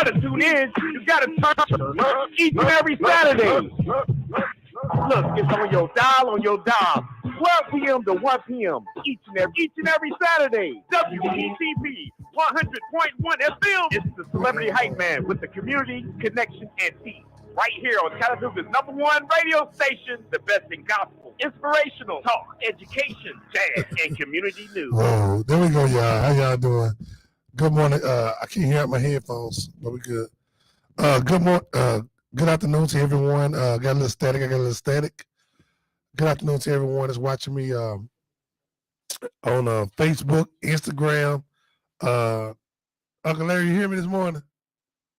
gotta tune in. You gotta turn each and every Saturday. Look, it's on your dial, 12 p.m. to 1 p.m. each and every Saturday. WETV 100.1 FM. It's the Celebrity Hype Man with the community connection and team. Right here on Chattanooga's #1 radio station, the best in gospel, inspirational talk, education, jazz, and community news. Whoa, there we go, y'all. How y'all doing? Good morning. I can't hear out my headphones, but we good. Good morning. Good afternoon to everyone. Got a little static. Good afternoon to everyone that's watching me on Facebook, Instagram. Uncle Larry, you hear me this morning?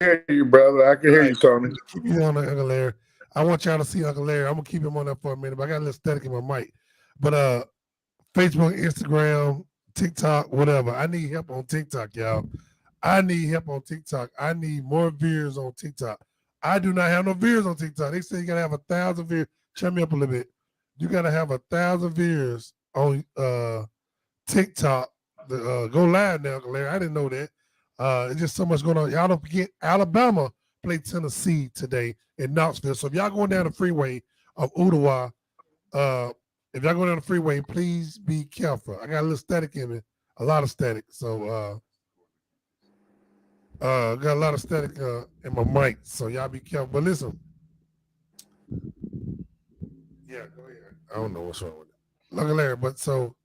I hear you, brother. I can hear you, Tony. Keep you on, Uncle Larry. I want y'all to see Uncle Larry. I'm gonna keep him on there for a minute, but I got a little static in my mic. But Facebook, Instagram, TikTok, whatever. I need help on TikTok, y'all. I need help on TikTok. I need more viewers on TikTok. I do not have no viewers on TikTok. They say you gotta have 1,000 viewers. Shut me up a little bit. You gotta have 1,000 viewers on TikTok. Go live now, Uncle Larry. I didn't know that. It's just so much going on. Y'all don't forget Alabama played Tennessee today in Knoxville. So if y'all going down the freeway of Ottawa, if y'all go down the freeway, please be careful. I got a little static in me, a lot of static. So got a lot of static in my mic. So y'all be careful. But listen, yeah, go ahead. I don't know what's wrong with it. Look at Larry, but so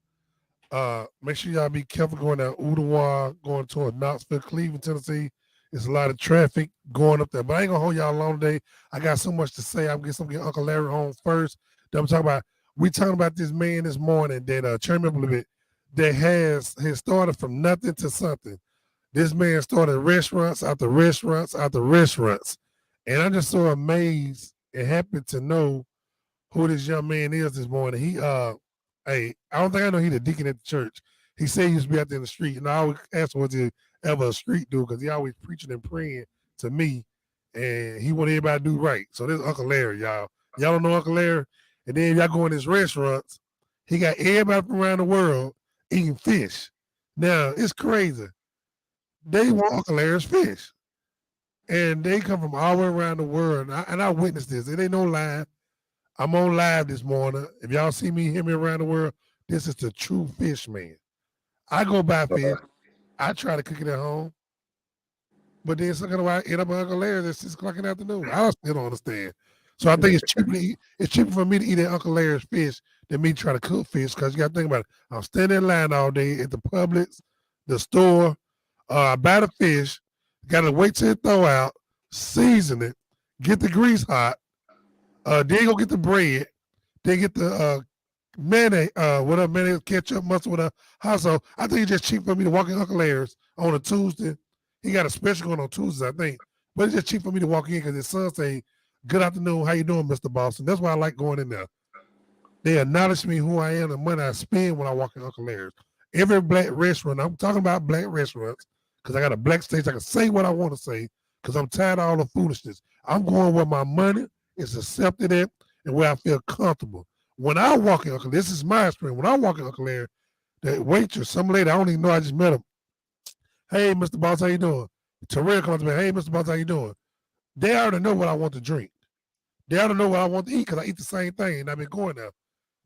make sure y'all be careful going down Ottawa, going toward Knoxville, Cleveland, Tennessee. There's a lot of traffic going up there. But I ain't gonna hold y'all long today. I got so much to say. I'm gonna get Uncle Larry on first. Then I'm talking about we talking about this man this morning that turn me up a little bit that has started from nothing to something. This man started restaurants after restaurants after restaurants. And I'm just so amazed and happy to know who this young man is this morning. He hey, I don't think I know he the deacon at the church. He said he used to be out there in the street, and I always asked him was he ever a street dude because he always preaching and praying to me, and he want everybody to do right. So this is Uncle Larry, y'all. Y'all don't know Uncle Larry, and then y'all go in his restaurants. He got everybody from around the world eating fish. Now it's crazy. They want Uncle Larry's fish, and they come from all the way around the world. And I witnessed this. It ain't no lie. I'm on live this morning. If y'all see me, hear me around the world, this is the true fish man. I go buy fish. I try to cook it at home. But then some kind of why I end up at Uncle Larry's at 6 o'clock in the afternoon. I still don't understand. So I think it's cheaper for me to eat at Uncle Larry's fish than me try to cook fish because you got to think about it. I'm standing in line all day at the Publix, the store. I buy the fish, got to wait till it thaw out, season it, get the grease hot, then go get the bread, then get the mayonnaise, whatever mayonnaise, ketchup, mustard, whatever. Also, I think it's just cheap for me to walk in Uncle Larry's on a Tuesday. He got a special going on Tuesdays, I think. But it's just cheap for me to walk in because his son say, "Good afternoon, how you doing, Mr. Boston?" That's why I like going in there. They acknowledge me who I am and money I spend when I walk in Uncle Larry's. Every black restaurant, I'm talking about black restaurants because I got a black stage. I can say what I want to say because I'm tired of all the foolishness. I'm going where my money is accepted at and where I feel comfortable. When I walk in Uncle, this is my experience. When I walk in Uncle Larry, the waitress, some lady, I don't even know, I just met him. "Hey, Mr. Boss, how you doing?" Terrell comes to me, "Hey, Mr. Boss, how you doing?" They already know what I want to drink. They already know what I want to eat because I eat the same thing and I've been going there.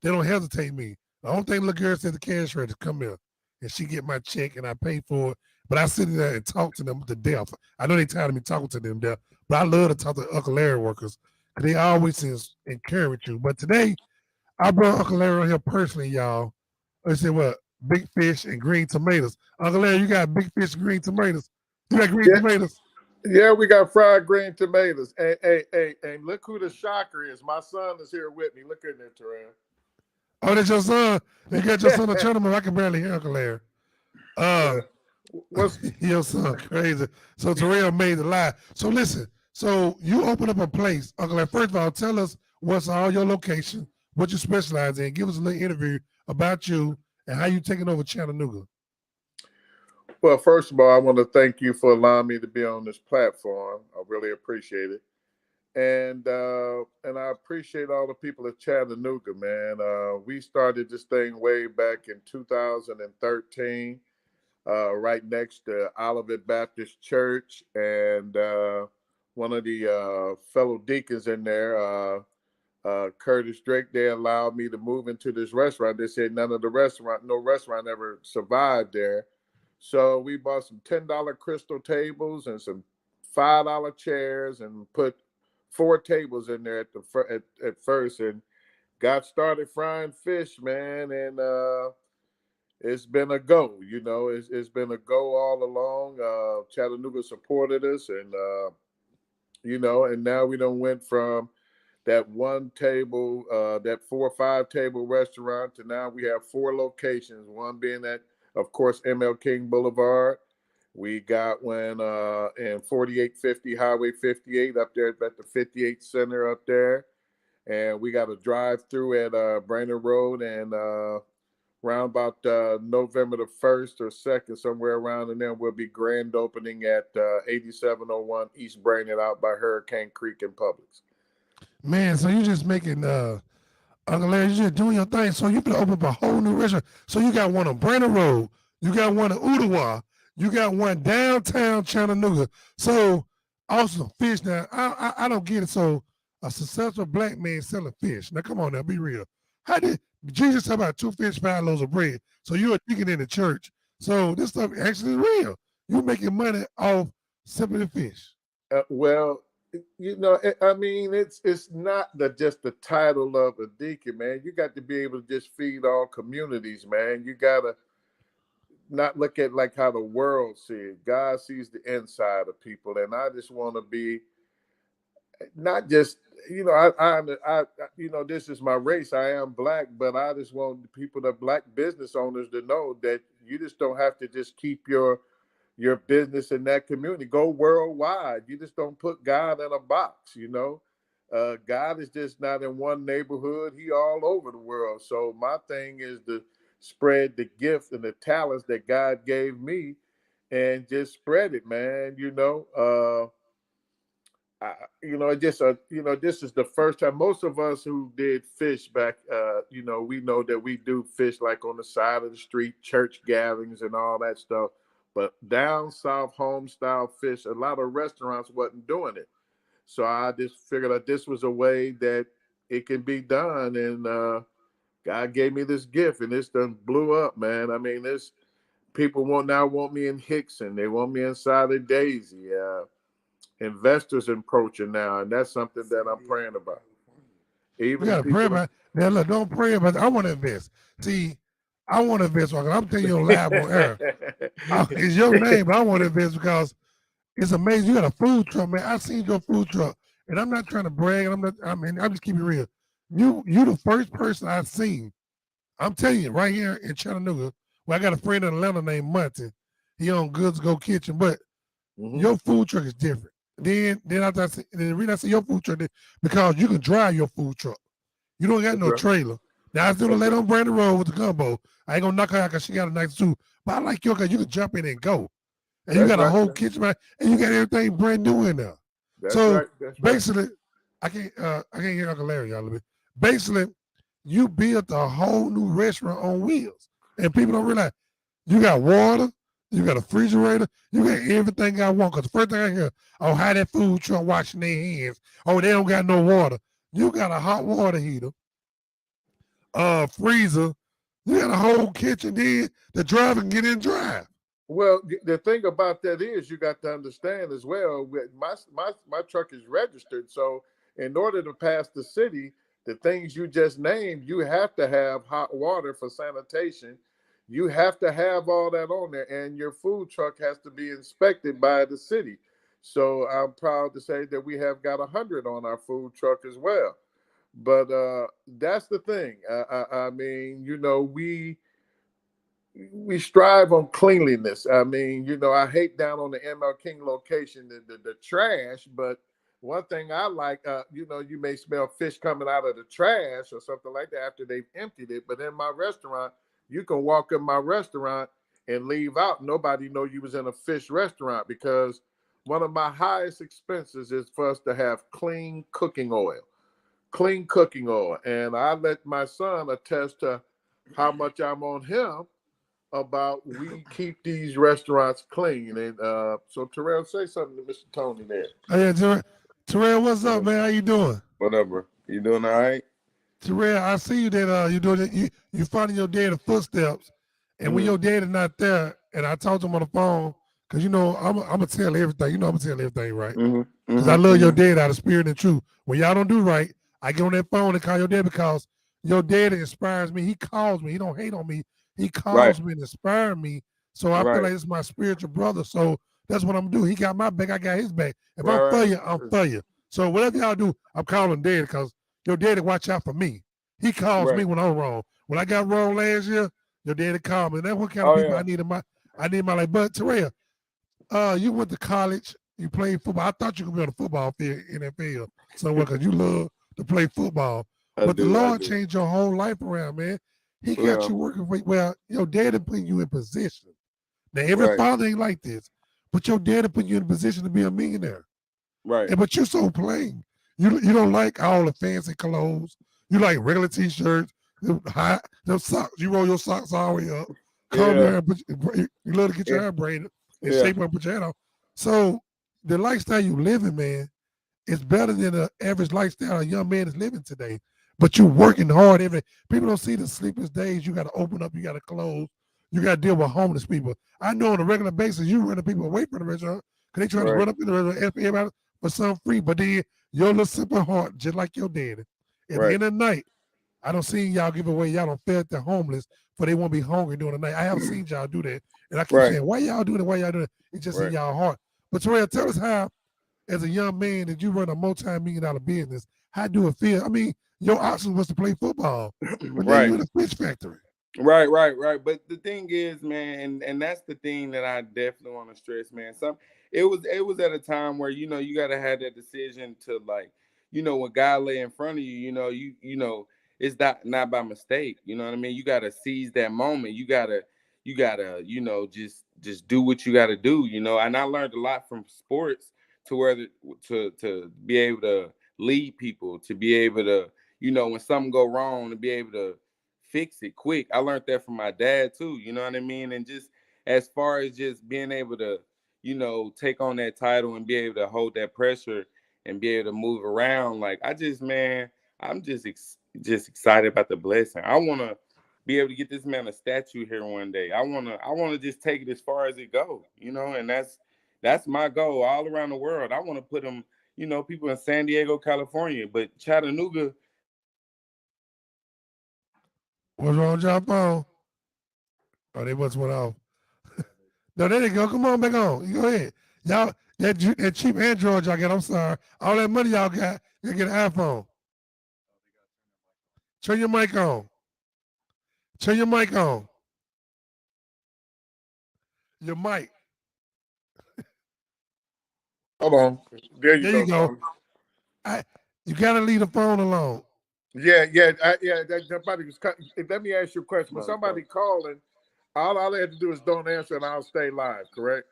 They don't hesitate me. The only thing the girl said the cash register, "Come here." And she get my check and I pay for it. But I sit there and talk to them to death. I know they tired of me talking to them there, but I love to talk to Uncle Larry workers because they always encourage you. But today, I brought Uncle Larry on here personally, y'all. I said, what? Big fish and green tomatoes. Uncle Larry, you got big fish and green tomatoes. You got green tomatoes? Yeah, we got fried green tomatoes. Hey, look who the shocker is. My son is here with me. Look at that, Terrell. Oh, that's your son? You got your son a gentleman. I can barely hear Uncle Larry. What's your son crazy? So Terrell made the lie. So listen, so you open up a place. Uncle Larry, first of all, tell us what's all your location, what you specialize in. Give us a little interview about you and how you taking over Chattanooga. Well, first of all, I want to thank you for allowing me to be on this platform. I really appreciate it. And I appreciate all the people at Chattanooga, man. We started this thing way back in 2013. right next to Olivet Baptist Church, and one of the fellow deacons in there, Curtis Drake, they allowed me to move into this restaurant. They said no restaurant ever survived there. So we bought some $10 crystal tables and some $5 chairs and put 4 tables in there at first, and got started frying fish, man. And it's been a go. It's been a go all along. Chattanooga supported us, and and now we done went from that one table, that 4 or 5 table restaurant, to now we have 4 locations. One being at, of course, ML King Boulevard. We got one in 4850 Highway 58 up there at the 58 Center up there. And we got a drive-through at Brainerd Road, and around about November the 1st or 2nd, somewhere around in there, we'll be grand opening at 8701 East Brainerd out by Hurricane Creek in Publix. Man, so you just making Uncle Larry, you just doing your thing. So you can open up a whole new restaurant. So you got one on Brainerd Road, you got one in Ooltewah, you got one downtown Chattanooga. So also fish. Now I don't get it. So a successful black man selling fish. Now come on now, be real. How did Jesus talk about 2 fish, 5 loaves of bread? So you're a deacon in the church. So this stuff actually is real. You're making money off simply fish. Well, I mean, it's not just the title of a deacon, man. You got to be able to just feed all communities, man. You got to not look at like how the world sees it. God sees the inside of people, and I just want to be not just, I this is my race. I am black, but I just want the people, the black business owners, to know that you just don't have to just keep your business in that community. Go worldwide. You just don't put God in a box, God is just not in one neighborhood. He all over the world. So my thing is to spread the gift and the talents that God gave me and just spread it, man. This is the first time. Most of us who did fish back, we know that we do fish like on the side of the street, church gatherings and all that stuff. But down south, home style fish, a lot of restaurants wasn't doing it. So I just figured that this was a way that it can be done. And God gave me this gift, and it's done blew up, man. I mean, this people want me in Hickson. They want me inside of Daisy. Investors approaching now, and that's something that I'm praying about. Even you gotta pray about it. Now look, don't pray about it. I want to invest. See, I want to invest. I'm telling you live on air. It's your name, but I want to invest because it's amazing. You got a food truck, man. I seen your food truck, and I'm not trying to brag. I'm just keeping it real. You the first person I've seen. I'm telling you, right here in Chattanooga, where I got a friend in Atlanta named Munson. He on Goods Go Kitchen, but your food truck is different. Then after the reason I say your food truck is because you can drive your food truck. You don't got no trailer. Now I still let on Brandon Road with the gumbo. I ain't gonna knock her out because she got a nice suit. But I like your because you can jump in and go. And you got a whole kitchen, right? And you got everything brand new in there. So basically, I can't hear Uncle Larry y'all a little bit. Basically, you built a whole new restaurant on wheels. And people don't realize you got water, you got a refrigerator, you got everything I want. Because the first thing I hear, how that food truck washing their hands. Oh, they don't got no water. You got a hot water heater, freezer. You got a whole kitchen there. The driver can get in and drive. Well, the thing about that is you got to understand as well. My truck is registered, so in order to pass the city, the things you just named, you have to have hot water for sanitation. You have to have all that on there, and your food truck has to be inspected by the city. So I'm proud to say that we have got 100 on our food truck as well. But that's the thing. I mean, we strive on cleanliness. I mean, I hate down on the ML King location, the trash, but one thing I like, you may smell fish coming out of the trash or something like that after they've emptied it. But in my restaurant, you can walk in my restaurant and leave out. Nobody know you was in a fish restaurant because one of my highest expenses is for us to have clean cooking oil. And I let my son attest to how much I'm on him about we keep these restaurants clean. And so Terrell, say something to Mr. Tony there. Oh, yeah, Terrell, what's up, man? How you doing? Whatever. You doing all right? Terrell, I see you that you doing it. You following your dad's footsteps, and when your dad is not there, and I talked to him on the phone, because I'm gonna tell everything. I'm gonna tell everything right. Because I love your dad out of spirit and truth. When y'all don't do right, I get on that phone and call your dad because your dad inspires me. He calls me. He don't hate on me. He calls me and inspires me. So I feel like it's my spiritual brother. So that's what I'm gonna do. He got my back. I got his back. If I'm for you, I'm for you. So whatever y'all do, I'm calling dad because your daddy watch out for me. He calls me when I'm wrong. When I got wrong last year, your daddy called me. And that's what kind of people I need in my life. But Terrell, you went to college. You played football. I thought you could be on the football field, NFL, somewhere, because you love to play football. But the Lord changed your whole life around, man. He got you working for, well, your daddy put you in position. Now, every father ain't like this, but your daddy put you in a position to be a millionaire. Right. But you're so plain. You don't like all the fancy clothes. You like regular T-shirts, them socks. You roll your socks all the way up. Comb your hair. You love to get your hair braided and shape up, put your head on. So the lifestyle you living, man, is better than the average lifestyle a young man is living today. But you're working hard people don't see the sleepless days. You got to open up, you got to close, you got to deal with homeless people. I know on a regular basis you running people away from the restaurant because they trying to run up in the restaurant, ask everybody for something free. But then your little simple heart, just like your daddy. At the end of the night, I don't see y'all give away, y'all don't feed the homeless for they won't be hungry during the night. I haven't seen y'all do that. And I keep saying, why y'all doing it? Why y'all doing it? It's just in y'all heart. But Terrell, tell us how, as a young man, that you run a multi-million-dollar business, how do it feel? I mean, your option was to play football, but then you're in a fish factory. Right. But the thing is, man, and that's the thing that I definitely want to stress, man. It was at a time where, you gotta have that decision to, like, when God lay in front of you, it's not by mistake. You know what I mean? You gotta seize that moment. You gotta, just do what you gotta do, and I learned a lot from sports to where to be able to lead people, to be able to, when something go wrong, to be able to fix it quick. I learned that from my dad too, you know what I mean? And just as far as just being able to, take on that title and be able to hold that pressure and be able to move around, like, I'm just excited about the blessing. I want to be able to get this man a statue here one day. I want to just take it as far as it goes, and that's my goal all around the world. I want to put them, people in San Diego, California, but Chattanooga. What's wrong with y'all phone? Oh, they must went off. No, there they go. Come on back on. You go ahead. Y'all, that cheap Android y'all get, I'm sorry. All that money y'all got, you get an iPhone. Turn your mic on. Turn your mic on. Your mic. Hold on. There you go. You got to leave the phone alone. Yeah. Somebody was. Let me ask you a question. When somebody calling, all I have to do is don't answer, and I'll stay live. Correct?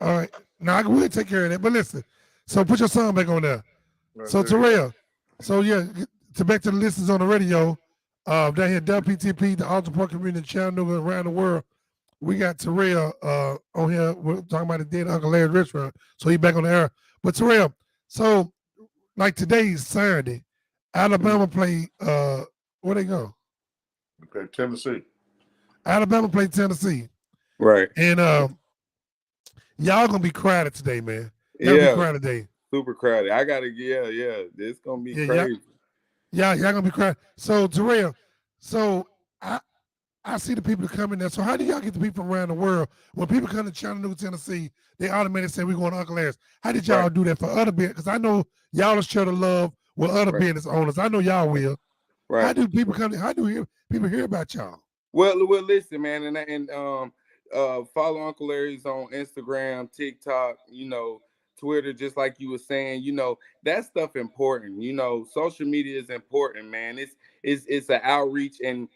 All right. Now I will take care of that. But listen. So put your song back on there. So Terrell. So yeah, back to the listeners on the radio. Down here, WPTP, the Alta Park Community Chattanooga around the world. We got Terrell on here. We're talking about the dead Uncle Larry's restaurant. So he back on the air. But Terrell, so like today's Saturday, Alabama play where they go? Okay, Tennessee. Alabama play Tennessee. Right. And y'all gonna be crowded today, man. Y'all be crowded today. Super crowded. I gotta, it's gonna be crazy. Y'all gonna be crowded. So Terrell, I see the people coming there. So how do y'all get the people around the world? When people come to Chattanooga, Tennessee, they automatically say we're going to Uncle Larry's. How did y'all do that for other business? Because I know y'all will share the love with other business owners. I know y'all will. Right. How do people come? How do people hear about y'all? Well, listen, man, and follow Uncle Larry's on Instagram, TikTok, Twitter, just like you were saying. That stuff important. Social media is important, man. It's an outreach and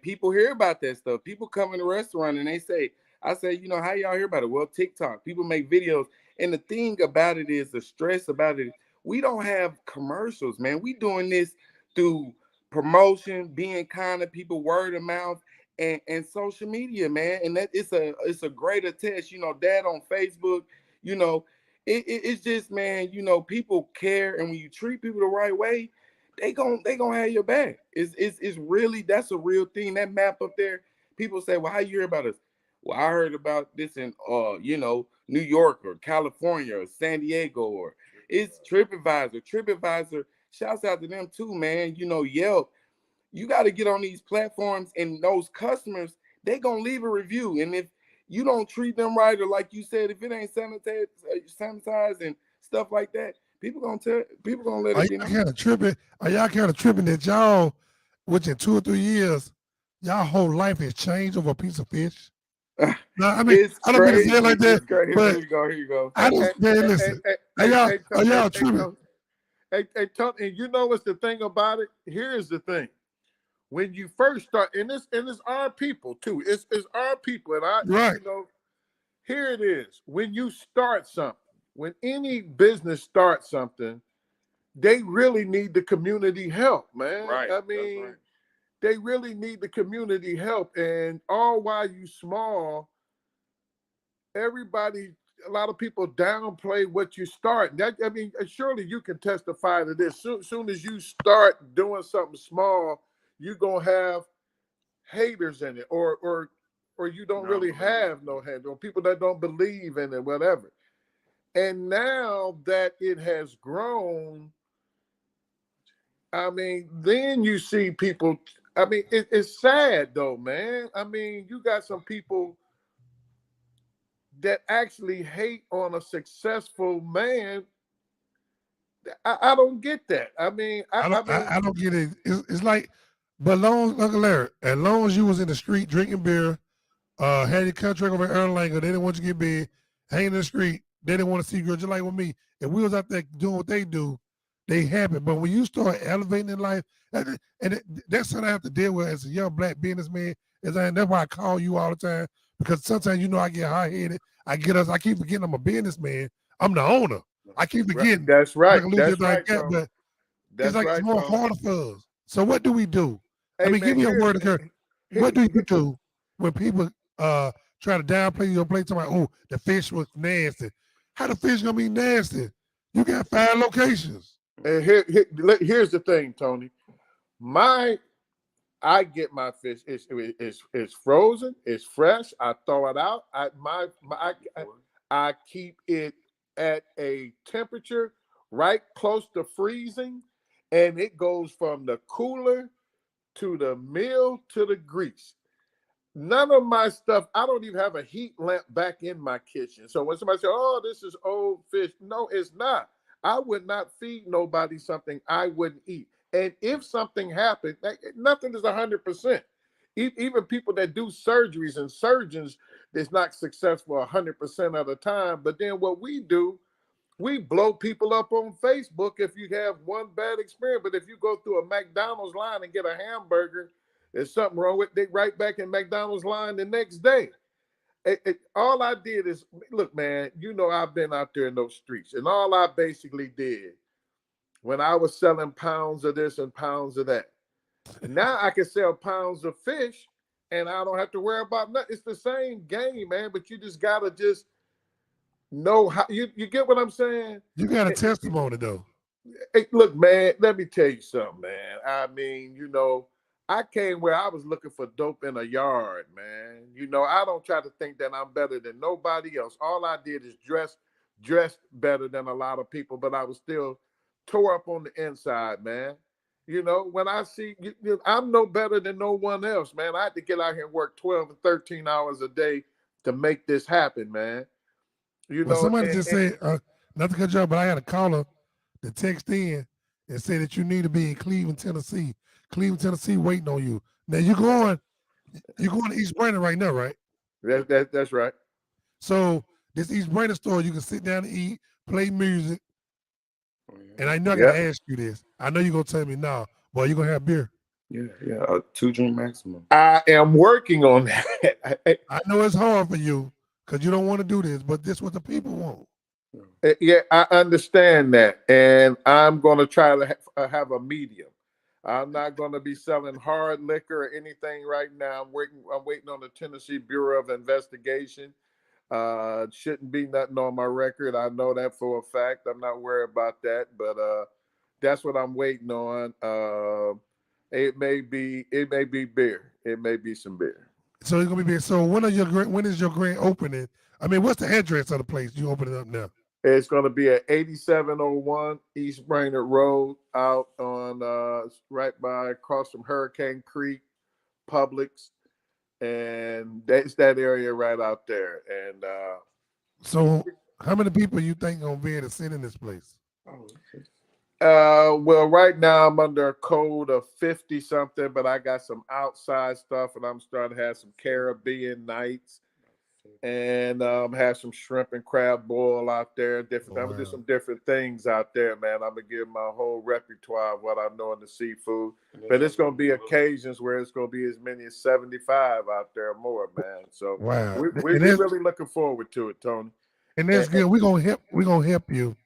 people hear about that stuff. People come in the restaurant and I say, how y'all hear about it? Well, TikTok. People make videos. And the thing about it is, the stress about it, we don't have commercials, man. We doing this through promotion, being kind to people, word of mouth. and social media, man. And that it's a greater test, dad on Facebook, you know, it's just, man, people care, and when you treat people the right way, they gonna have your back. It's really, that's a real thing. That map up there, people say, well, how you hear about us? Well, I heard about this in New York or California or San Diego, or it's TripAdvisor. TripAdvisor, shouts out to them too, man. Yelp. You got to get on these platforms, and those customers, they gonna leave a review. And if you don't treat them right, or like you said, if it ain't sanitized and stuff like that, people gonna let Are it be y'all known. kind of tripping? Are y'all kind of tripping that y'all, within 2 or 3 years, y'all whole life has changed over a piece of fish? No, I mean, It's I don't mean to say it like crazy. that, It's crazy. but Here you go. I just, man, listen. Are y'all tripping? Tony, and you know what's the thing about it? Here's the thing. When you first start, and it's our people too. It's our people, and Right. here it is. When you start something, when any business starts something, they really need the community help, man. Right. I mean, they really need the community help, and all while you small, a lot of people downplay what you start. Surely you can testify to this. Soon as you start doing something small, you're gonna have haters in it, or you don't really have no haters, or people that don't believe in it, whatever. And now that it has grown, then you see people. It's sad though, man. You got some people that actually hate on a successful man. I don't get that. I don't get it. It's like, but Uncle Larry, as long as you was in the street drinking beer, had your contract over Erlanger, they didn't want you to get big, hanging in the street, they didn't want to see you, girl, just like with me. If we was out there doing what they do, they happy. But when you start elevating in life, that's something I have to deal with as a young black businessman. That's why I call you all the time, because sometimes I get high-headed. I keep forgetting I'm a businessman. I'm the owner. I keep forgetting. That's right. That's right, but that's it's like right, it's more harder for us. So what do we do? Hey, give me a word of courage. What do you do when people try to downplay your plate? Talking about, oh, the fish was nasty. How the fish gonna be nasty? You got 5 locations. And here's the thing, Tony. I get my fish. It's frozen. It's fresh. I throw it out. I keep it at a temperature right close to freezing, and it goes from the cooler to the mill to the grease. None of my stuff, I don't even have a heat lamp back in my kitchen. So when somebody says, oh, this is old fish, no, it's not. I would not feed nobody something I wouldn't eat. And if something happened, nothing is 100%. Even people that do surgeries and surgeons, it's not successful 100% of the time. But then what we do, we blow people up on Facebook if you have one bad experience. But if you go through a McDonald's line and get a hamburger, there's something wrong with it. They right back in McDonald's line the next day. All I did is, look, man, I've been out there in those streets, and all I basically did when I was selling pounds of this and pounds of that, now I can sell pounds of fish, and I don't have to worry about nothing. It's the same game, man, but you just got to just know how, you get what I'm saying? You got a testimony, though. Hey, look, man, let me tell you something, man. I came where I was looking for dope in a yard, man. I don't try to think that I'm better than nobody else. All I did is dress better than a lot of people, but I was still tore up on the inside, man. When I see I'm no better than no one else, man. I had to get out here and work 12 and 13 hours a day to make this happen, man. Somebody just said, not to cut you off, but I got a caller to text in and say that you need to be in Cleveland, Tennessee. Cleveland, Tennessee, waiting on you. Now you're going to East Brandon right now, right? That's right. So this East Brandon store, you can sit down and eat, play music. And I know I gotta ask you this. I know you're gonna tell me no, but you're gonna have beer. Yeah, 2 drink maximum. I am working on that. I know it's hard for you because you don't want to do this, but this is what the people want. Yeah, I understand that, and I'm gonna try to have a medium. I'm not going to be selling hard liquor or anything right now. I'm waiting on the Tennessee Bureau of Investigation. Shouldn't be nothing on my record. I know that for a fact. I'm not worried about that, but that's what I'm waiting on. It may be beer. It may be some beer. So it's gonna be big. So when is your grand opening? I mean, what's the address of the place you open it up now? It's going to be at 8701 East Brainerd Road, out on right by across from Hurricane Creek, Publix, and that's that area right out there. And So how many people you think gonna be able to sit in this place? well, right now I'm under a code of 50 something, but I got some outside stuff, and I'm starting to have some Caribbean nights, and have some shrimp and crab boil out there. Different. I'm gonna do some different things out there, man. I'm gonna give my whole repertoire of what I know in the seafood, but it's gonna be occasions where it's gonna be as many as 75 out there or more, man. So Wow. we're really looking forward to it, Tony. And that's good. We're gonna help you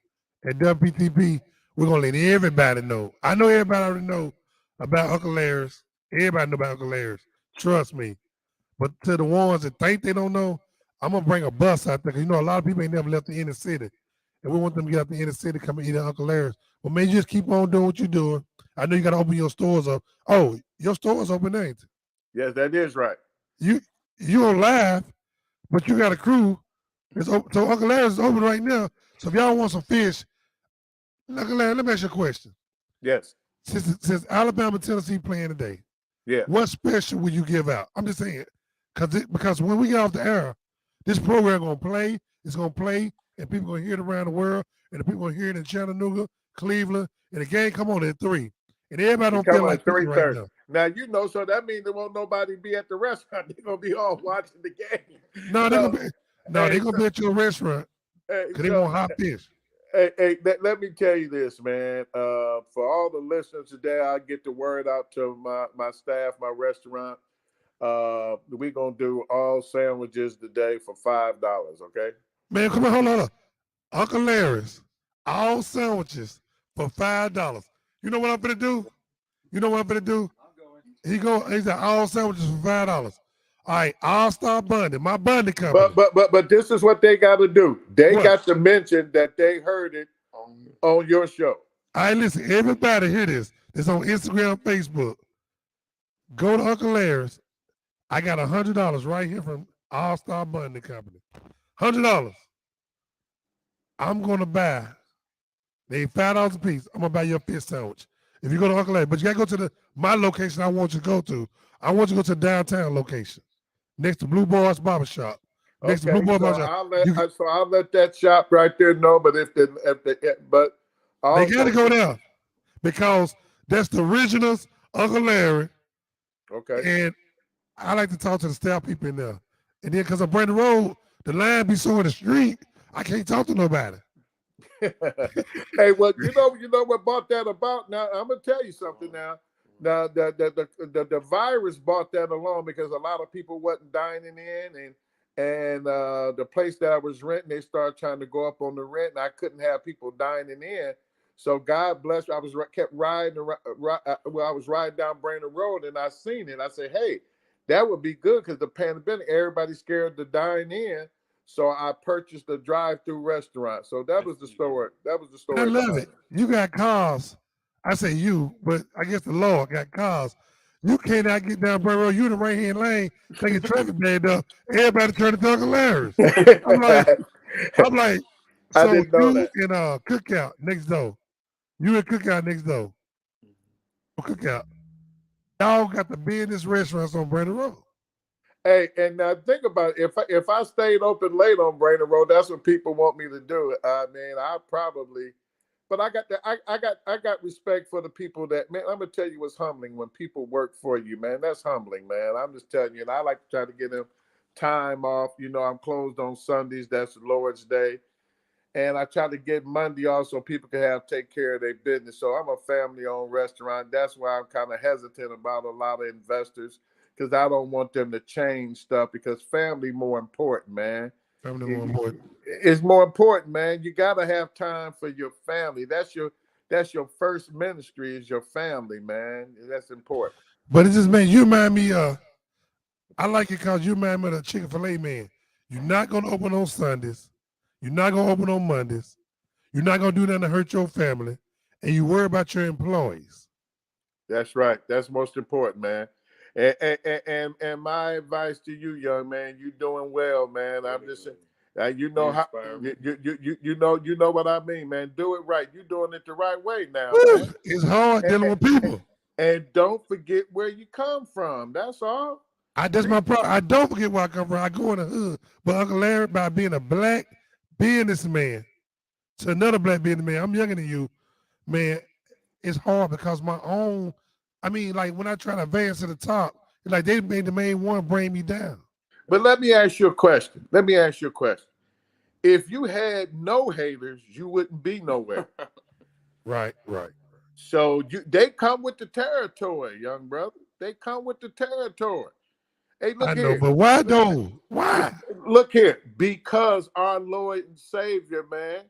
at WPTP. We're gonna let everybody know. I know everybody already know about Uncle Larry's. Everybody know about Uncle Larry's. Trust me. But to the ones that think they don't know, I'm gonna bring a bus out there, because you know a lot of people ain't never left the inner city, and we want them to get out the inner city, come and eat at Uncle Larry's. Well, man, you just keep on doing what you're doing. I know you gotta open your stores up. Oh, your stores open, ain't it? Yes, that is right. You on live, but you got a crew. It's open, so Uncle Larry's is open right now. So if y'all want some fish, Uncle Larry, let me ask you a question. Yes. Since Alabama, Tennessee playing today, Yeah. what special will you give out? I'm just saying, because when we get off the air, this program gonna play. It's gonna play, and people gonna hear it around the world, and the people gonna hear it in Chattanooga, Cleveland, and the game come on at 3, and everybody don't feel like 3:30 right now. Now you know, so that means there won't nobody be at the restaurant. They're gonna be all watching the game. No, they're gonna be at your restaurant Hey, because they want hot fish. Hey, let me tell you this, man. For all the listeners today, I get the word out to my staff, my restaurant. We're gonna do all sandwiches today for $5. Okay. Man, come on, hold on. Uncle Larry's, all sandwiches for $5. You know what I'm gonna do? You know what I'm gonna do? He said all sandwiches for $5. All right, All Star Bundy, my Bundy company. But this is what they got to do. They What? got to mention that they heard it on your show. All right, listen, everybody hear this. It's on Instagram, Facebook. Go to Uncle Larry's. I got $100 right here from All Star Bundy Company. $100. I'm gonna buy. They $5 a piece. I'm gonna buy you a fish sandwich. If you go to Uncle Larry, but you gotta go to my location I want you to go to. I want you to go to the downtown location. Next to Blue Boys Barbershop. Next to Blue Boys Barbershop. I'll let that shop right there know. But they gotta go there because that's the originals, Uncle Larry. Okay. And I like to talk to the staff people in there. And then because I'm Brandon Road, the line be so in the street, I can't talk to nobody. Hey, well, you know what brought that about. Now I'm gonna tell you something. Now the virus brought that along because a lot of people wasn't dining in, and the place that I was renting, they started trying to go up on the rent, and I couldn't have people dining in. So God bless. I kept riding. I was riding down Brainerd Road, and I seen it. I said, hey, that would be good because the pandemic, everybody's scared to dine in. So I purchased a drive-through restaurant. So that was the story. That was the story. I love it. You got cars. I say you, but I guess the Lord got cars. You cannot get down Brainerd Road. You in the right-hand lane, taking traffic backed up. Everybody turning to Uncle Larry's. I'm like, I so didn't know you that. in Cookout next door. You in Cookout next door. Cookout. Y'all got the business restaurants on Brainerd Road. Hey, and now think about it. If I stayed open late on Brainerd Road, that's what people want me to do. I mean, I probably, but I got respect for the people that, man. I'm gonna tell you what's humbling when people work for you, man. That's humbling, man. I'm just telling you, and I like to try to get them time off. You know, I'm closed on Sundays. That's the Lord's Day. And I try to get Monday off so people can take care of their business. So I'm a family-owned restaurant. That's why I'm kind of hesitant about a lot of investors, because I don't want them to change stuff, because family more important, man. Family more important. It's more important, man. You got to have time for your family. That's that's your first ministry is your family, man. That's important. But it's just, man, you remind me I like it because you remind me of the Chick-fil-A man. You're not gonna open on Sundays, you're not gonna open on Mondays, you're not gonna do nothing to hurt your family, and you worry about your employees. That's right. That's most important, man. And my advice to you, young man, you doing well, man. I'm just saying, you know how you know what I mean, man. Do it right. You doing it the right way now, man. It's hard dealing with people. And don't forget where you come from. That's all. That's my problem. I don't forget where I come from. I go in the hood. But Uncle Larry, by being a black businessman to another black businessman, I'm younger than you, man, it's hard because my own, I mean, like when I try to advance to the top, it's like they made the main one bring me down. But let me ask you a question. If you had no haters, you wouldn't be nowhere. Right. So they come with the territory, young brother. They come with the territory. Hey, look I here. know, but why though? Why? Look here. Because our Lord and Savior, man,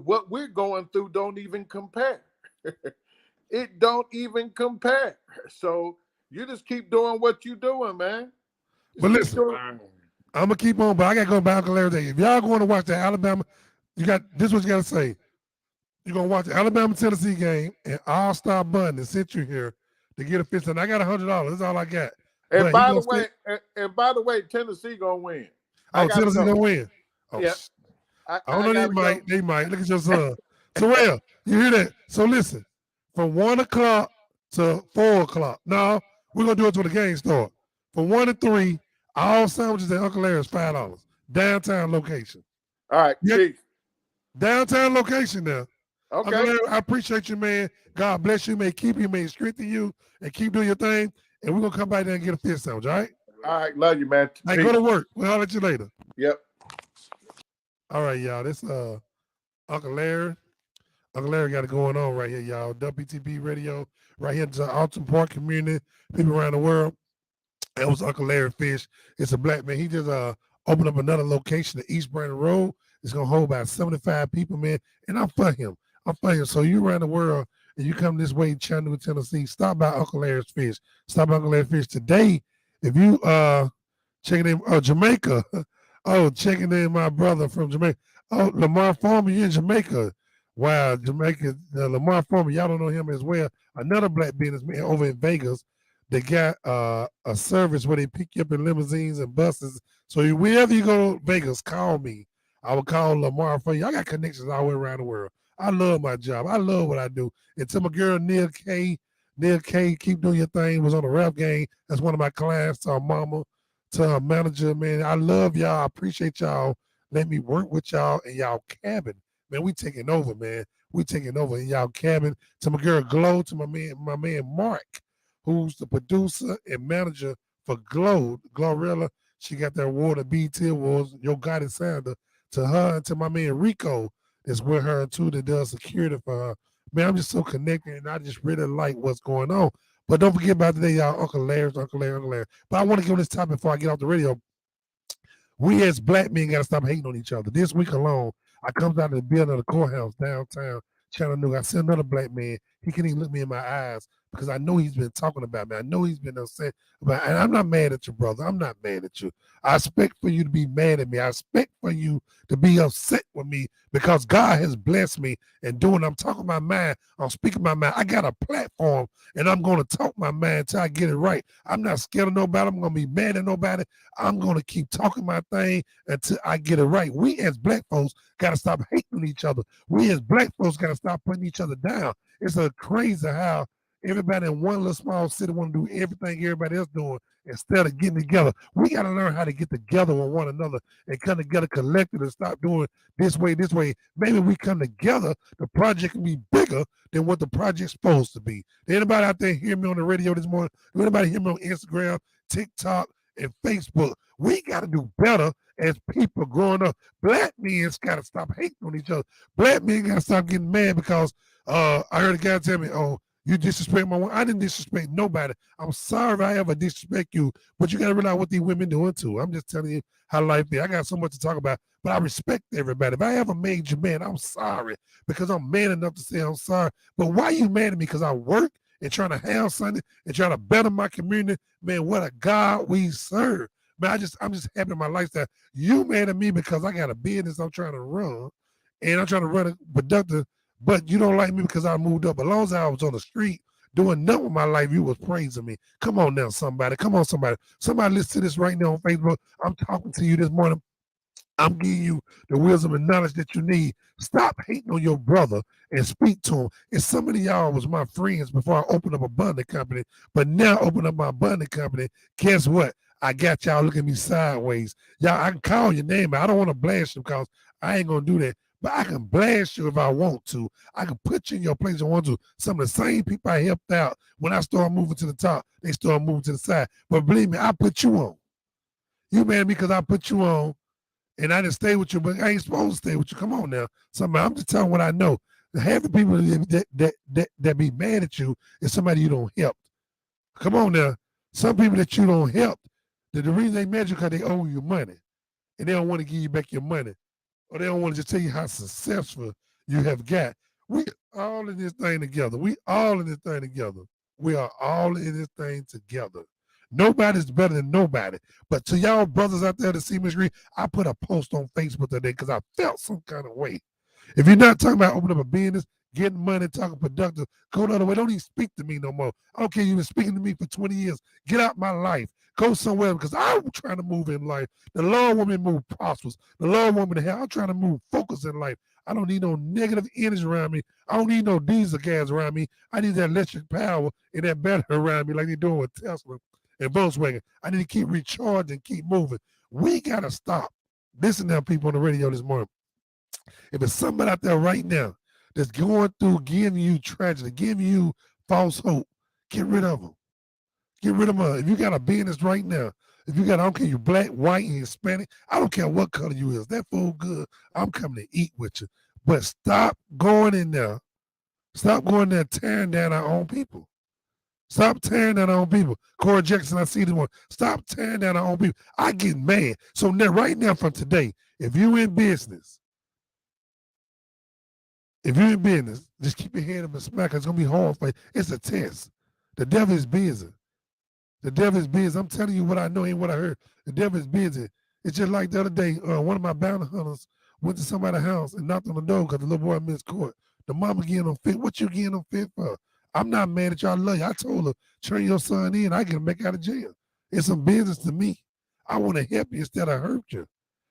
what we're going through don't even compare. It don't even compare. So you just keep doing what you're doing, man. But listen, I'm gonna keep on, but I gotta go back to Larry Day. If y'all going to watch the Alabama, this is what you gotta say. You're gonna watch the Alabama Tennessee game, and I'll stop Bun and sent you here to get a fist. And I got $100. That's all I got. And by the way, Tennessee gonna win. Oh, Tennessee gonna win. Oh, yeah. I don't know. They might. Look at your son. Terrell, you hear that? So listen, from 1 o'clock to 4 o'clock. No, we're gonna do it till the game start. From 1 to 3, all sandwiches at Uncle Larry's $5. Downtown location. All right, Chief. Downtown location now. Okay. Uncle Larry, I appreciate you, man. God bless you, may keep you, may strengthen you, and keep doing your thing. And we're gonna come back there and get a fish sandwich, all right? All right, love you, man. Hey, go to work. We'll holler at you later. Yep. All right, y'all. This Uncle Larry. Uncle Larry got it going on right here, y'all. WTB Radio, right here in the Alton Park community, people around the world. That was Uncle Larry Fish. It's a black man. He just opened up another location at East Brandon Road. It's gonna hold about 75 people, man. And I'm for him. So you around the world and you come this way, Chattanooga, Tennessee, stop by Uncle Larry's Fish. Stop by Uncle Larry's Fish today. If you checking in Jamaica, checking in my brother from Jamaica. Oh, Lamar Farmer, you in Jamaica. Wow, Jamaica, Lamar Farmer, y'all don't know him as well. Another black businessman over in Vegas. They got a service where they pick you up in limousines and buses. So wherever you go to Vegas, call me. I will call Lamar for you. I got connections all the way around the world. I love my job. I love what I do. And to my girl, Neil K, keep doing your thing, was on the rap game. That's one of my clients, to her mama, to her manager, man. I love y'all. I appreciate y'all. Let me work with y'all in y'all cabin. Man, we taking over, man. We taking over in y'all cabin. To my girl, Glow, to my man, Mark, who's the producer and manager for Glow, Glorilla. She got that award at BT Awards, Your Goddess Sander. To her and to my man Rico that's with her too, that does security for her. Man, I'm just so connected and I just really like what's going on. But don't forget about today, y'all, Uncle Larry. But I want to get on this topic before I get off the radio. We as black men got to stop hating on each other. This week alone, I comes out of the building of the courthouse downtown Chattanooga. I see another black man. He can't even look me in my eyes because I know he's been talking about me. I know he's been upset about, and I'm not mad at you, brother. I'm not mad at you. I expect for you to be mad at me. I expect for you to be upset with me because God has blessed me and I'm talking my mind. I'm speaking my mind. I got a platform and I'm going to talk my mind until I get it right. I'm not scared of nobody. I'm going to be mad at nobody. I'm going to keep talking my thing until I get it right. We as black folks got to stop hating each other. We as black folks got to stop putting each other down. It's a crazy how everybody in one little small city want to do everything everybody else doing instead of getting together. We got to learn how to get together with one another and come together collectively and stop doing this way. Maybe we come together, the project can be bigger than what the project's supposed to be. Did anybody out there hear me on the radio this morning? Did anybody hear me on Instagram, TikTok, and Facebook? We got to do better as people growing up. Black men got to stop hating on each other. Black men got to stop getting mad because I heard a guy tell me, You disrespect my woman. I didn't disrespect nobody. I'm sorry if I ever disrespect you, but you got to realize what these women doing too. I'm just telling you how life is. I got so much to talk about, but I respect everybody. If I ever made you mad, I'm sorry because I'm man enough to say I'm sorry. But why you mad at me? Because I work and trying to have something and trying to better my community. Man, what a God we serve. Man, I'm just happy in my lifestyle. You mad at me because I got a business I'm trying to run, and I'm trying to run it productive. But you don't like me because I moved up. As long as I was on the street doing nothing with my life, you was praising me. Come on now, somebody. Come on, somebody. Somebody listen to this right now on Facebook. I'm talking to you this morning. I'm giving you the wisdom and knowledge that you need. Stop hating on your brother and speak to him. And some of y'all was my friends before I opened up a bonding company. But now open up my bonding company. Guess what? I got y'all looking at me sideways. Y'all, I can call your name. I don't want to blast you because I ain't going to do that. But I can blast you if I want to. I can put you in your place if I want to. Some of the same people I helped out, when I started moving to the top, they started moving to the side. But believe me, I put you on. You mad at me because I put you on and I didn't stay with you, but I ain't supposed to stay with you. Come on now. Somebody, I'm just telling what I know. Half the people that be mad at you is somebody you don't help. Come on now. Some people that you don't help, the reason they mad at you because they owe you money. And they don't want to give you back your money. Or they don't want to just tell you how successful you have got. We all in this thing together. We all in this thing together. We are all in this thing together. Nobody's better than nobody. But to y'all brothers out there that see me screen, I put a post on Facebook today because I felt some kind of way. If you're not talking about opening up a business, getting money, talking productive, go the other way. Don't even speak to me no more. I don't care. You've been speaking to me for 20 years. Get out my life. Go somewhere because I'm trying to move in life. The Lord want me to move prosperous. The Lord want me to have. I'm trying to move focus in life. I don't need no negative energy around me. I don't need no diesel gas around me. I need that electric power and that battery around me like they're doing with Tesla and Volkswagen. I need to keep recharging, keep moving. We got to stop. Listen to people on the radio this morning. If it's somebody out there right now that's going through giving you tragedy, giving you false hope, get rid of them. Get rid of them. If you got a business right now, if you got, I don't care, you black, white, and Hispanic, I don't care what color you is. That food good. I'm coming to eat with you. But stop going in there. Stop going there tearing down our own people. Stop tearing down our own people. Corey Jackson, I see this one. Stop tearing down our own people. I get mad. So now, right now from today, if you're in business, just keep your head up and smack. It's going to be hard for you. It's a test. The devil is busy. The devil is busy. I'm telling you what I know ain't what I heard. The devil is busy. It's just like the other day, one of my bounty hunters went to somebody's house and knocked on the door because the little boy missed court. The mama getting them fit. What you getting them fit for? I'm not mad at you. I love you. I told her, turn your son in. I get him back out of jail. It's some business to me. I want to help you instead of hurt you.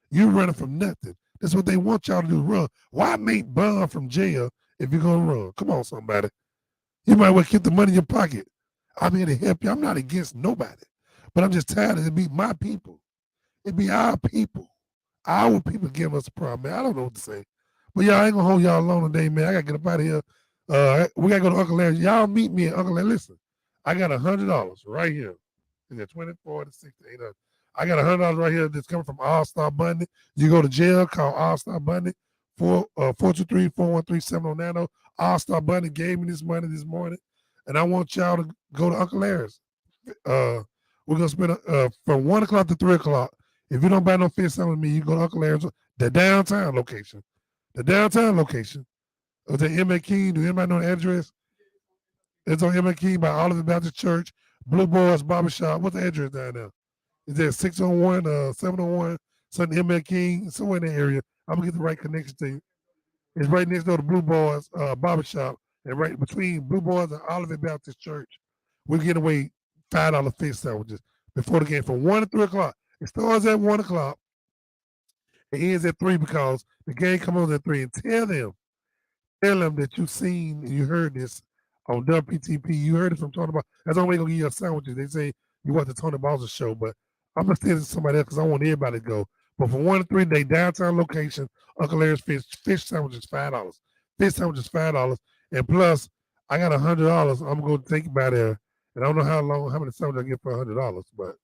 You running from nothing. That's what they want y'all to do, run. Why make bond from jail if you're going to run? Come on, somebody. You might well keep the money in your pocket. I'm here to help you. I'm not against nobody. But I'm just tired of it be my people. It be our people. Our people give us a problem, man. I don't know what to say. But y'all, I ain't going to hold y'all alone today, man. I got to get up out of here. We got to go to Uncle Larry. Y'all meet me at Uncle Larry. Listen, I got $100 right here. Is it 24 to 60? I got $100 right here that's coming from All Star Bundy. You go to jail, call All Star Bundy, 423-413-7090. All Star Bundy gave me this money this morning, and I want y'all to go to Uncle Larry's. We're going to spend from 1 o'clock to 3 o'clock. If you don't buy no fish with me, you go to Uncle Larry's, the downtown location. The downtown location of the M.A. King. Do anybody know the address? It's on M.A. King by Oliver Baptist Church, Blue Boys Barbershop. What's the address down there? Is there 601, 701, something M.A. King, somewhere in the area? I'm going to get the right connection to you. It's right next door to Blue Boys Barbershop, and right between Blue Boys and Oliver Baptist Church. We're getting away $5 fish sandwiches before the game from 1 to 3 o'clock. It starts at 1 o'clock. It ends at 3 because the game comes on at 3. And tell them that you seen and you heard this on WPTP. You heard it from Tony Ball. That's the only way they're going to give you sandwiches. They say you watch the Tony Ball's show, but I'm going to say this to somebody else because I want everybody to go. But from 1 to 3 day downtown location, Uncle Larry's fish sandwiches $5. Fish sandwiches $5. And plus, I got $100 I'm going to take by there. And I don't know how many sandwiches I get for $100, but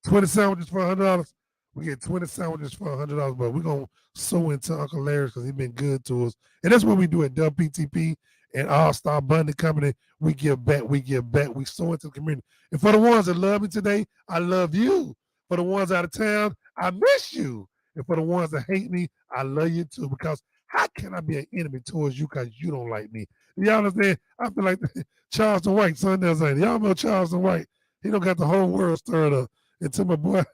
20 sandwiches for $100. We get 20 sandwiches for $100, but we're going to sew into Uncle Larry's because he's been good to us. And that's what we do at WPTP. and All-Star Bonding Company, we give back, we give back, we sow into the community. And for the ones that love me today, I love you. For the ones out of town, I miss you. And for the ones that hate me, I love you too. Because how can I be an enemy towards you because you don't like me? Y'all understand? I feel like Charleston White, son, there's y'all know Charleston White. He don't got the whole world stirred up. And to my boy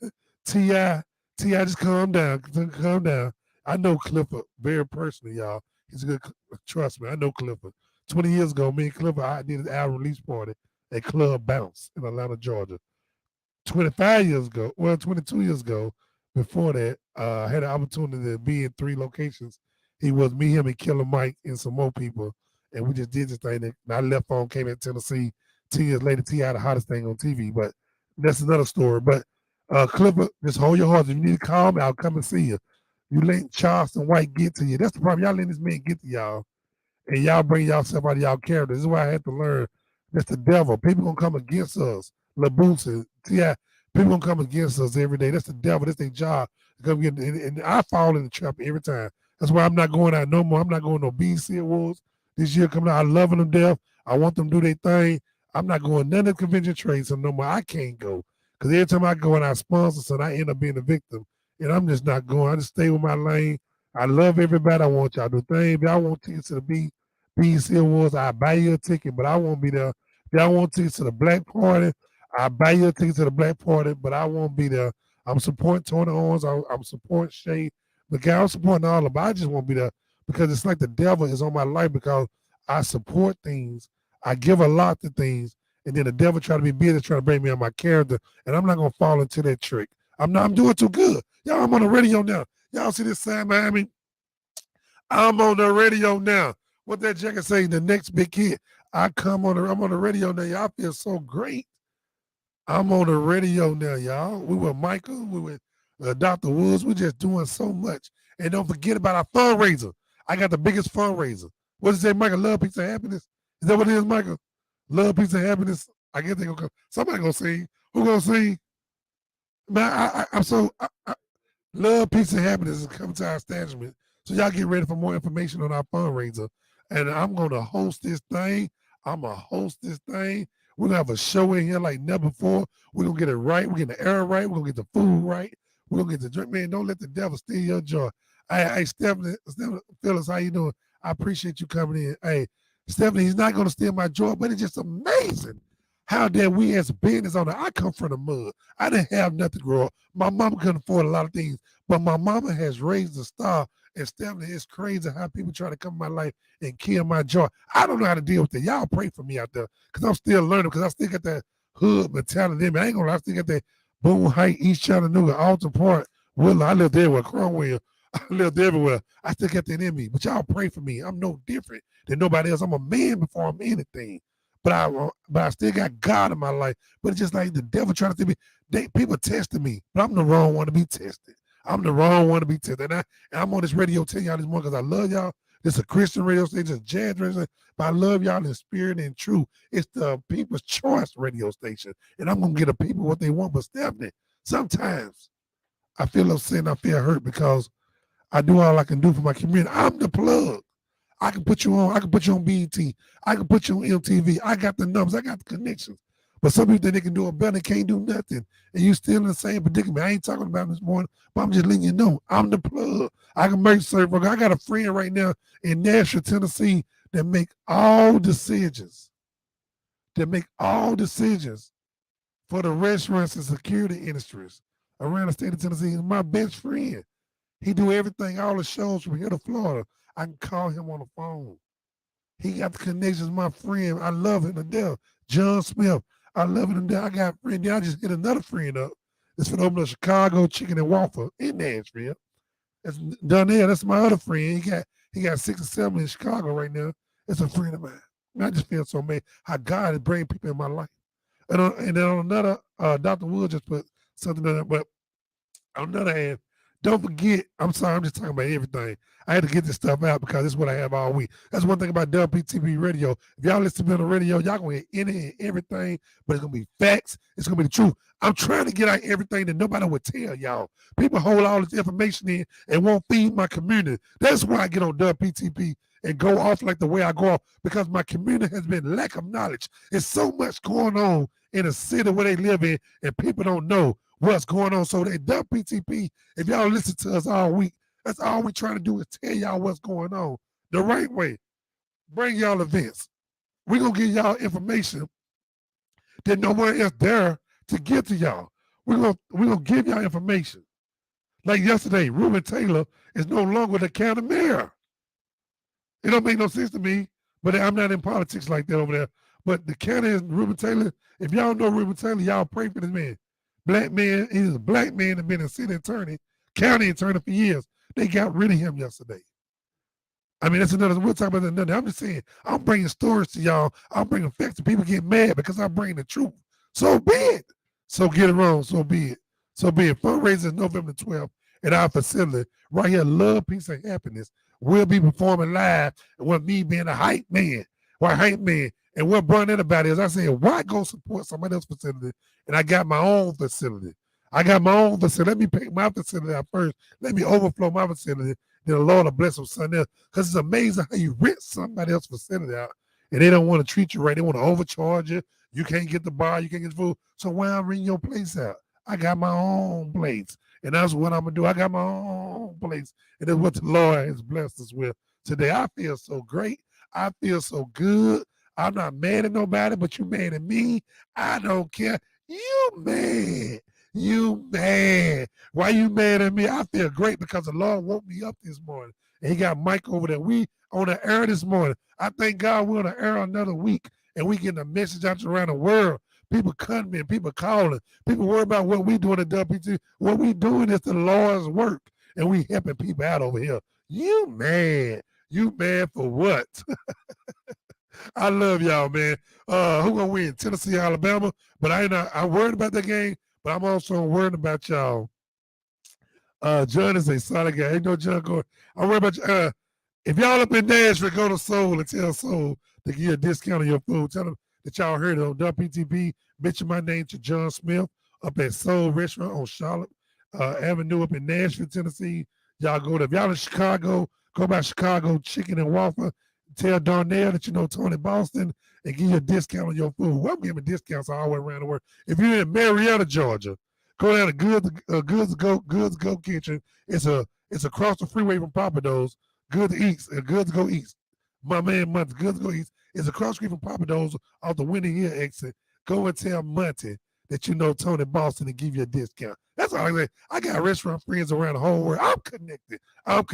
T.I., just calm down, calm down. I know Clifford very personally, y'all. He's a good, trust me, I know Clifford. 20 years ago, me and Clifford, I did an album release party at Club Bounce in Atlanta, Georgia. 25 years ago, well, 22 years ago, before that, I had an opportunity to be in 3 locations. He was me, him, and Killer Mike and some more people. And we just did this thing. And I left home, came in Tennessee. 10 years later, T.I. the hottest thing on TV. But that's another story. But Clifford, just hold your horse. If you need to call me, I'll come and see you. You let Charleston White get to you. That's the problem. Y'all letting this man get to y'all. And y'all bring y'allself out of y'all character. This is why I had to learn. That's the devil. People gonna come against us. LaBoots, T.I. People gonna come against us every day. That's the devil. That's their job. And I fall in the trap every time. That's why I'm not going out no more. I'm not going to no BC Awards this year coming out. I love them to death. I want them to do their thing. I'm not going none of the convention trades so no more. I can't go. Because every time I go and I sponsor something, I end up being a victim. And I'm just not going. I just stay with my lane. I love everybody. I want y'all to do things. If y'all want tickets to the BC Awards, I buy you a ticket, but I won't be there. If y'all want tickets to the Black Party, I buy you a ticket to the Black Party, but I won't be there. I'm supporting Tony Owens. I'm supporting Shay. McGowan, I'm supporting all of them. I just won't be there because it's like the devil is on my life because I support things. I give a lot to things, and then the devil try to be busy trying to bring me on my character, and I'm not going to fall into that trick. I'm doing too good. Y'all, I'm on the radio now. Y'all see this sign behind me? I'm on the radio now. What that jacket say? The next big hit. I'm on the radio now. Y'all feel so great. I'm on the radio now, y'all. We with Michael. We with Dr. Woods. We're just doing so much. And don't forget about our fundraiser. I got the biggest fundraiser. What does it say, Michael? Love, peace, and happiness. Is that what it is, Michael? Love, peace, and happiness. I guess they gonna come. Somebody gonna sing. Who gonna sing? Man, I'm so love, peace, and happiness is coming to our establishment. So y'all get ready for more information on our fundraiser. And I'm gonna host this thing. I'm gonna host this thing. We're gonna have a show in here like never before. We're gonna get it right. We're getting the air right. We're gonna get the food right. We're gonna get the drink. Man, don't let the devil steal your joy. Hey, Stephanie, Phyllis, how you doing? I appreciate you coming in. Hey, Stephanie, he's not gonna steal my joy, but it's just amazing how that we as business owner, I come from the mud. I didn't have nothing to grow up. My mama couldn't afford a lot of things, but my mama has raised a star. And Stephanie, it's crazy how people try to come in my life and kill my joy. I don't know how to deal with it. Y'all pray for me out there because I'm still learning because I still got that hood mentality in me. I ain't gonna lie, I still got that Boone Height, East Chattanooga, Alton Park, Willow. I lived everywhere, Cromwell. I lived everywhere. I still got that in me. But y'all pray for me. I'm no different than nobody else. I'm a man before I'm anything. But I still got God in my life. But it's just like the devil trying to tell me, people testing me, but I'm the wrong one to be tested. I'm the wrong one to be tested. And I'm on this radio telling y'all this morning because I love y'all. This is a Christian radio station, it's a jazz radio station, but I love y'all in spirit and truth. It's the People's Choice radio station. And I'm going to get the people what they want. But Stephanie, sometimes I feel upset and I feel hurt because I do all I can do for my community. I'm the plug. I can put you on. I can put you on BET. I can put you on MTV. I got the numbers. I got the connections. But some people think they can do it better. They can't do nothing. And you still in the same predicament. I ain't talking about this morning, but I'm just letting you know. I'm the plug. I can make certain. I got a friend right now in Nashville, Tennessee that make all decisions. That make all decisions for the restaurants and security industries around the state of Tennessee. He's my best friend. He do everything, all the shows from here to Florida. I can call him on the phone. He got the connections, my friend. I love him to death. John Smith. I love him to death. I got a friend. I just hit another friend up. It's for the open up Chicago Chicken and Waffle in Nashville. That's done there. That's my other friend. He got 6 or 7 in Chicago right now. It's a friend of mine. I just feel so amazed how God is bringing people in my life. And then on another, Dr. Wood just put something on that. But on the other hand, Don't forget, I'm sorry, I'm just talking about everything. I had to get this stuff out because this is what I have all week. That's one thing about WPTV radio. If y'all listen to me on the radio, y'all gonna get any and everything, but it's gonna be facts. It's gonna be the truth. I'm trying to get out everything that nobody would tell y'all. People hold all this information in and won't feed my community. That's why I get on WPTV and go off like the way I go off, because my community has been lack of knowledge. There's so much going on in the city where they live in, and people don't know what's going on. So they WPTP, if y'all listen to us all week, that's all we're trying to do is tell y'all what's going on the right way. Bring y'all events. We're going to give y'all information that no one else there to give to y'all. We're gonna give y'all information. Like yesterday, Reuben Taylor is no longer the county mayor. It don't make no sense to me, but I'm not in politics like that over there. But the county is Reuben Taylor. If y'all know Reuben Taylor, y'all pray for this man. Black man, he's a black man that been a city attorney, county attorney for years. They got rid of him yesterday. I mean, that's another, we'll talk about that another. I'm just saying, I'm bringing stories to y'all. I'm bringing facts, and people get mad because I'm bringing the truth. So be it. So get it wrong. So be it. So be it. Fundraiser is November 12th at our facility right here. Love, Peace, and Happiness. We'll be performing live, and with me being a hype man. Why hype man? And what brought it about is I said, why go support somebody else's facility? And I got my own facility. Let me pay my facility out first. Let me overflow my facility. Then the Lord will bless them something else. Because it's amazing how you rent somebody else's facility out and they don't want to treat you right. They want to overcharge you. You can't get the bar. You can't get the food. So why I'm renting your place out? I got my own place. And that's what I'm going to do. I got my own place. And that's what the Lord has blessed us with today. I feel so great. I feel so good. I'm not mad at nobody, but you mad at me. I don't care. You mad. You mad. Why you mad at me? I feel great because the Lord woke me up this morning. And he got Mike over there. We on the air this morning. I thank God we're on the air another week. And we getting a message out around the world. People cutting in, people calling. People worry about what we doing at WPT. What we doing is the Lord's work. And we helping people out over here. You mad. You mad for what? I love y'all, man. Who gonna win? Tennessee, Alabama. But I'm worried about that game, but I'm also worried about y'all. John is a solid guy. Ain't no John going. I'm worried about if y'all up in Nashville, go to Soul and tell Soul to give you a discount on your food. Tell them that y'all heard it on WPTV. Mention my name to John Smith up at Soul Restaurant on Charlotte Avenue up in Nashville, Tennessee. Y'all go there. If y'all in Chicago, go by Chicago Chicken and Waffle. Tell Darnell that you know Tony Boston and give you a discount on your food. Well, I'm giving discounts all the way around the world. If you're in Marietta, Georgia, go down to Goods Go Kitchen. It's across the freeway from Papados. Goods Go East. My man Monty, Goods Go East. It's across the street from Papados off the Winnie Hill exit. Go and tell Monty that you know Tony Boston and give you a discount. That's all I say. I got restaurant friends around the whole world. I'm connected. I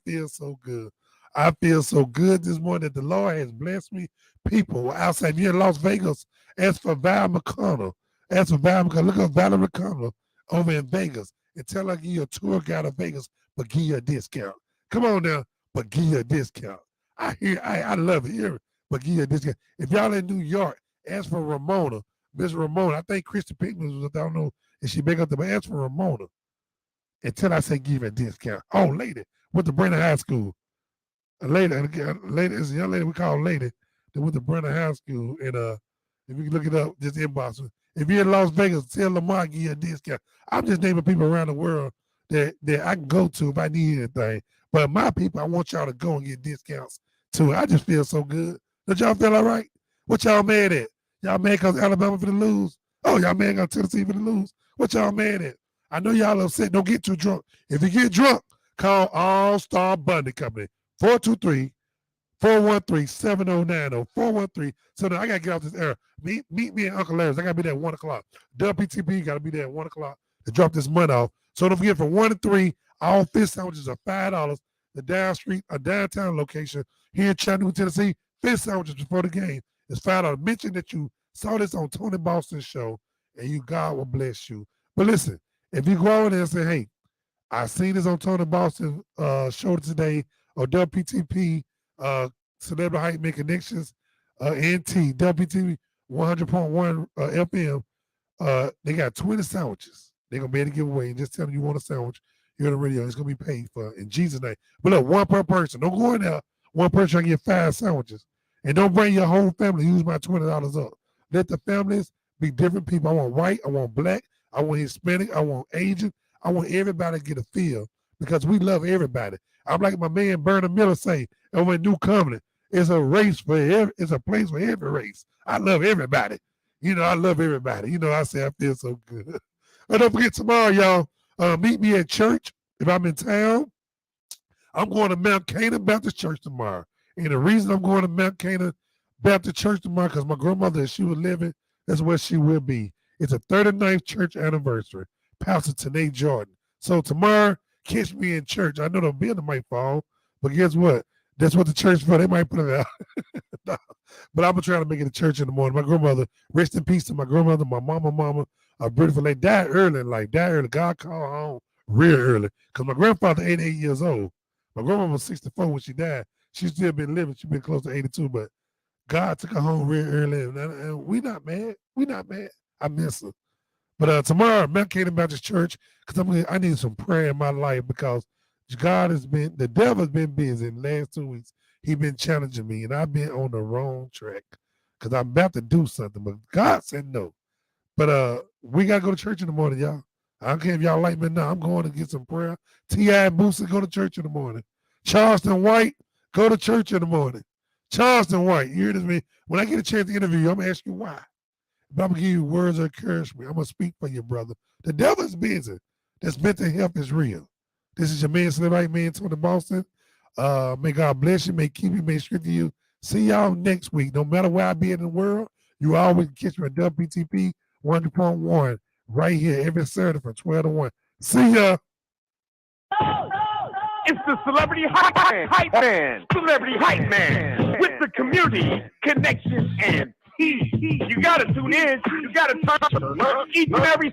feel so good. I feel so good this morning that the Lord has blessed me. People outside, if you're in Las Vegas, ask for Val McConnell. Look up Valerie McConnell over in Vegas and tell her to give you a tour guide of Vegas, but give you a discount. Come on now, but give you a discount. I love it here, but give you a discount. If y'all in New York, ask for Ramona. Miss Ramona. I think Christy Pickman was, I don't know if she back up there, but ask for Ramona. Until I say give you a discount. Oh, lady, went to Brandon High School. A lady is a young lady we call lady that went to Brenner High School. And if you can look it up, just inbox me. If you're in Las Vegas, tell Lamar give you a discount. I'm just naming people around the world that I can go to if I need anything. But my people, I want y'all to go and get discounts too. I just feel so good. Don't y'all feel all right? What y'all mad at? Y'all mad because Alabama for the lose? Oh, y'all mad because Tennessee for the lose? What y'all mad at? I know y'all upset. Don't get too drunk. If you get drunk, call All-Star Bundy Company. 423-413-7090. 413. So now I got to get off this air. Meet me at Uncle Larry's. I got to be there at 1 o'clock. WPTP got to be there at 1 o'clock to drop this money off. So don't forget, from 1 to 3, all fish sandwiches are $5. The downtown location here in Chattanooga, Tennessee, fish sandwiches before the game is $5. Mention that you saw this on Tony Boston's show, and God will bless you. But listen, if you go in there and say, hey, I seen this on Tony Boston's show today, or WPTP, Celebrity Hype Man Connections, NT, WPTP 100.1 FM. They got 20 sandwiches. They're going to be able to give away. And just tell them you want a sandwich. here on the radio. It's gonna be paid for in Jesus' name. But look, one per person. Don't go in there. One person can get 5 sandwiches. And don't bring your whole family. Use my $20 up. Let the families be different people. I want white, I want black, I want Hispanic, I want Asian. I want everybody to get a feel because we love everybody. I'm like my man Bernard Miller say over in New Covenant, it's a race for it's a place for every race. I love everybody. You know, I love everybody. You know, I say I feel so good. And don't forget tomorrow, y'all, meet me at church. If I'm in town, I'm going to Mount Canaan Baptist Church tomorrow. And the reason I'm going to Mount Canaan Baptist Church tomorrow, because my grandmother, if she was living, that's where she will be. It's a 39th church anniversary. Pastor Tanae Jordan. So tomorrow, catch me in church. I know the building might fall, but guess what? That's what the church for. They might put it out. No. But I'm going to try to make it to church in the morning. My grandmother, rest in peace to my grandmother, my mama, a beautiful lady, died early. God called home real early. Because my grandfather, 88 years old. My grandmama was 64 when she died. She's still been living. She's been close to 82, but God took her home real early. And we not mad. We not mad. I miss her. But tomorrow, Mount Canaan Baptist Church, because I need some prayer in my life because the devil's been busy in the last 2 weeks. He's been challenging me, and I've been on the wrong track because I'm about to do something, but God said no. But we got to go to church in the morning, y'all. I don't care if y'all like me now. I'm going to get some prayer. T.I. and Boosie, go to church in the morning. Charleston White, go to church in the morning. Charleston White, you hear this? Me? When I get a chance to interview you, I'm going to ask you why. But I'm going to give you words of encouragement. I'm going to speak for you, brother. The devil is busy. This mental health is real. This is your man, Celebrity Man, Tony Boston. May God bless you, may keep you, may strengthen you. See y'all next week. No matter where I be in the world, you always catch me at WPTP 100.1 right here every Saturday from 12 to 1. See ya. It's the Celebrity Hype Man, Celebrity Hype Man, with the community connections and heat. You gotta tune in. You gotta turn up each and every